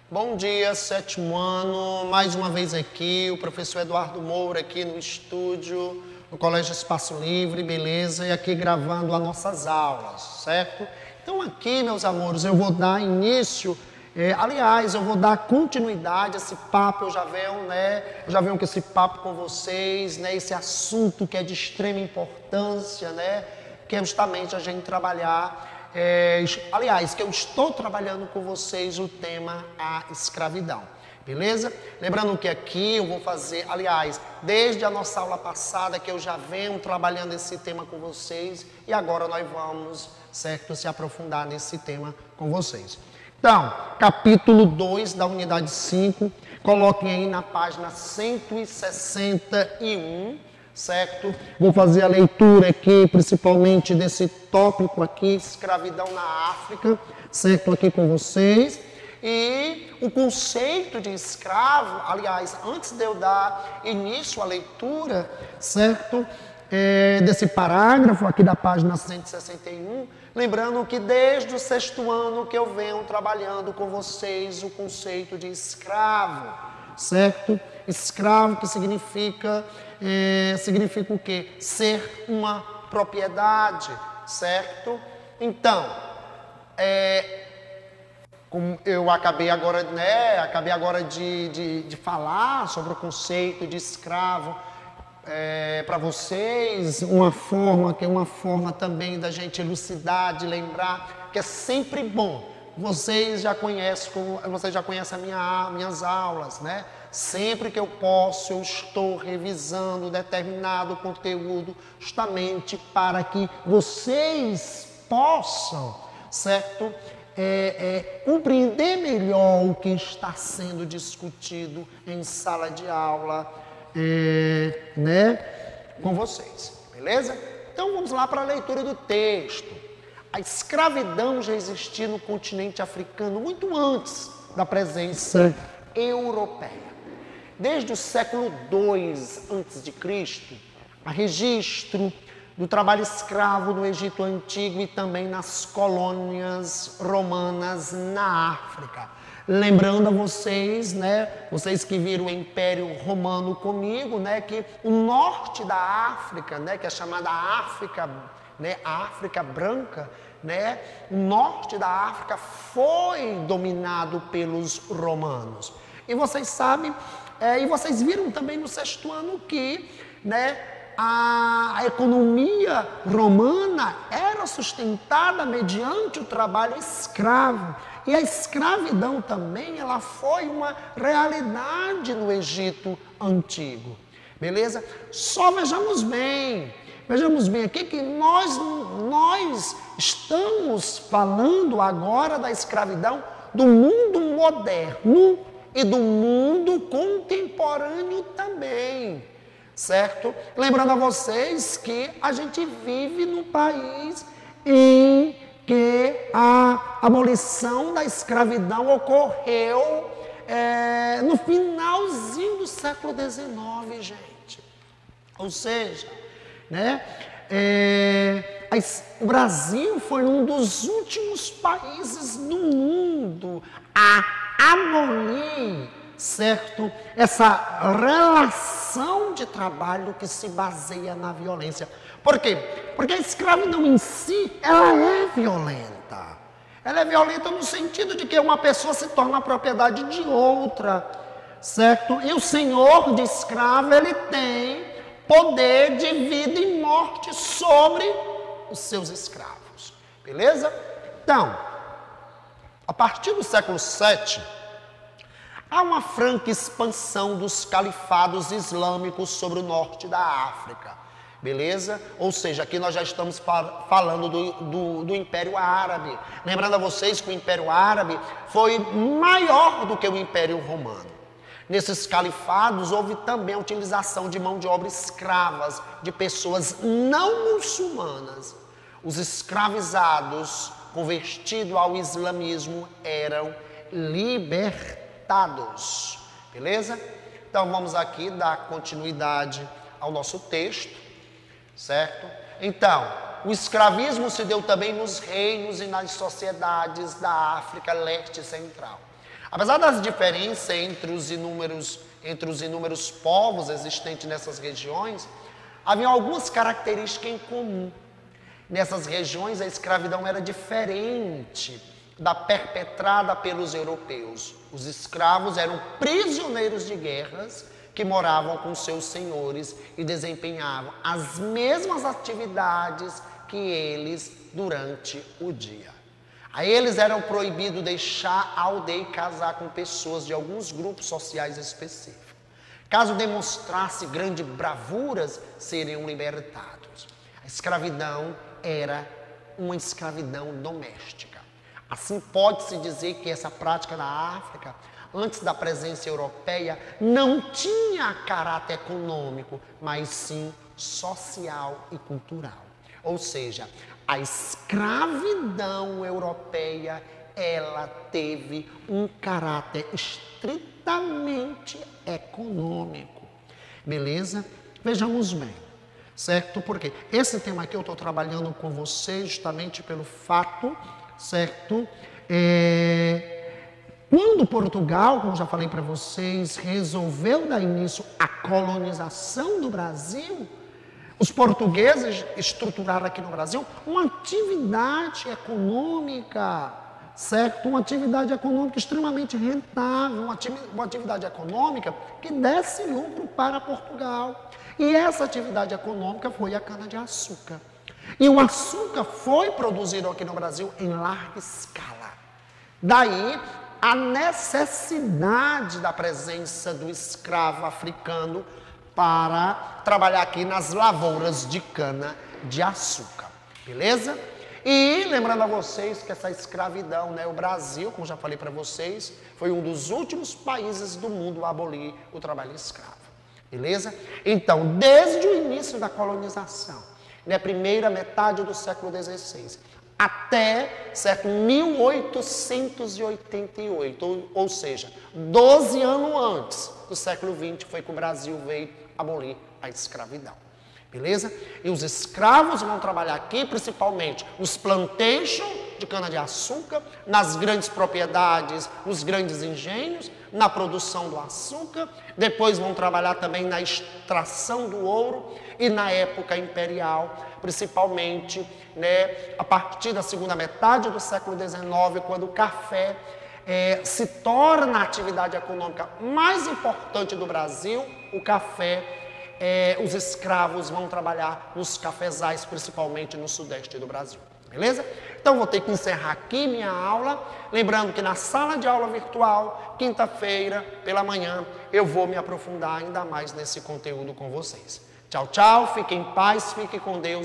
Bom dia, sétimo ano, mais uma vez aqui, o professor Eduardo Moura aqui no estúdio, no Colégio Espaço Livre, beleza? E aqui gravando as nossas aulas, certo? Então aqui, meus amores, eu vou dar início, eu vou dar continuidade a esse papo, eu já venho com esse papo com vocês, né? Esse assunto que é de extrema importância, né? Que é justamente a gente trabalhar... que eu estou trabalhando com vocês o tema a escravidão, beleza? Lembrando que aqui eu vou fazer, desde a nossa aula passada que eu já venho trabalhando esse tema com vocês e agora nós vamos, certo, se aprofundar nesse tema com vocês. Então, capítulo 2 da unidade 5, coloquem aí na página 161, certo? Vou fazer a leitura aqui, principalmente desse tópico aqui, escravidão na África, certo? Aqui com vocês. E o conceito de escravo, antes de eu dar início à leitura, certo? Desse parágrafo aqui da página 161, lembrando que desde o 6º ano que eu venho trabalhando com vocês o conceito de escravo, certo? Escravo que significa o quê? Ser uma propriedade, certo? Então, como eu acabei agora de falar sobre o conceito de escravo para vocês, uma forma também da gente elucidar, de lembrar que é sempre bom. Vocês já conhecem minhas aulas, né? Sempre que eu posso, eu estou revisando determinado conteúdo justamente para que vocês possam, certo? Compreender melhor o que está sendo discutido em sala de aula, né? Com vocês, beleza? Então vamos lá para a leitura do texto. A escravidão já existia no continente africano muito antes da presença europeia. Desde o século II a.C., há registro do trabalho escravo no Egito Antigo e também nas colônias romanas na África. Lembrando a vocês, né, vocês que viram o Império Romano comigo, né, que o norte da África, né, que é chamada África, né, a África Branca, né, o norte da África foi dominado pelos romanos. E vocês sabem, e vocês viram também no 6º ano que, né, a economia romana era sustentada mediante o trabalho escravo. E a escravidão também, ela foi uma realidade no Egito Antigo. Beleza? Só vejamos bem aqui que nós estamos falando agora da escravidão do mundo moderno e do mundo contemporâneo também, certo? Lembrando a vocês que a gente vive num país em que a abolição da escravidão ocorreu no finalzinho do século XIX, gente. Ou seja, né, o Brasil foi um dos últimos países do mundo a abolir, certo, essa relação de trabalho que se baseia na violência. Por quê? Porque a escravidão em si, ela é violenta. Ela é violenta no sentido de que uma pessoa se torna propriedade de outra, certo? E o senhor de escravo, ele tem poder de vida e morte sobre os seus escravos, beleza? Então, a partir do século VII, há uma franca expansão dos califados islâmicos sobre o norte da África, beleza? Ou seja, aqui nós já estamos falando do Império Árabe. Lembrando a vocês que o Império Árabe foi maior do que o Império Romano. Nesses califados houve também a utilização de mão de obra escravas, de pessoas não muçulmanas. Os escravizados, convertidos ao islamismo, eram libertados. Beleza? Então vamos aqui dar continuidade ao nosso texto, certo? Então, o escravismo se deu também nos reinos e nas sociedades da África Leste e Central. Apesar das diferenças entre os inúmeros povos existentes nessas regiões, havia algumas características em comum. Nessas regiões, a escravidão era diferente da perpetrada pelos europeus. Os escravos eram prisioneiros de guerras que moravam com seus senhores e desempenhavam as mesmas atividades que eles durante o dia. A eles eram proibido deixar a aldeia e casar com pessoas de alguns grupos sociais específicos. Caso demonstrasse grandes bravuras, seriam libertados. A escravidão era uma escravidão doméstica. Assim, pode-se dizer que essa prática na África, antes da presença europeia, não tinha caráter econômico, mas sim social e cultural. Ou seja, a escravidão europeia, ela teve um caráter estritamente econômico. Beleza? Vejamos bem, certo? Porque esse tema aqui eu estou trabalhando com vocês justamente pelo fato, certo? Quando Portugal, como já falei para vocês, resolveu dar início à colonização do Brasil, os portugueses estruturaram aqui no Brasil uma atividade econômica, certo? Uma atividade econômica extremamente rentável, uma atividade econômica que desse lucro para Portugal. E essa atividade econômica foi a cana-de-açúcar. E o açúcar foi produzido aqui no Brasil em larga escala. Daí a necessidade da presença do escravo africano para trabalhar aqui nas lavouras de cana-de-açúcar. Beleza? E lembrando a vocês que essa escravidão, o Brasil, como já falei para vocês, foi um dos últimos países do mundo a abolir o trabalho escravo. Beleza? Então, desde o início da colonização, na primeira metade do século XVI, até certo 1888, ou seja, 12 anos antes do século XX, foi que o Brasil veio abolir a escravidão. Beleza? E os escravos vão trabalhar aqui, principalmente nos plantations de cana-de-açúcar, nas grandes propriedades, nos grandes engenhos, na produção do açúcar. Depois vão trabalhar também na extração do ouro e na época imperial, principalmente a partir da segunda metade do século XIX, quando o café se torna a atividade econômica mais importante do Brasil. O café, os escravos vão trabalhar nos cafezais, principalmente no sudeste do Brasil. Beleza? Então, vou ter que encerrar aqui minha aula. Lembrando que na sala de aula virtual, quinta-feira, pela manhã, eu vou me aprofundar ainda mais nesse conteúdo com vocês. Tchau, tchau. Fiquem em paz, fiquem com Deus.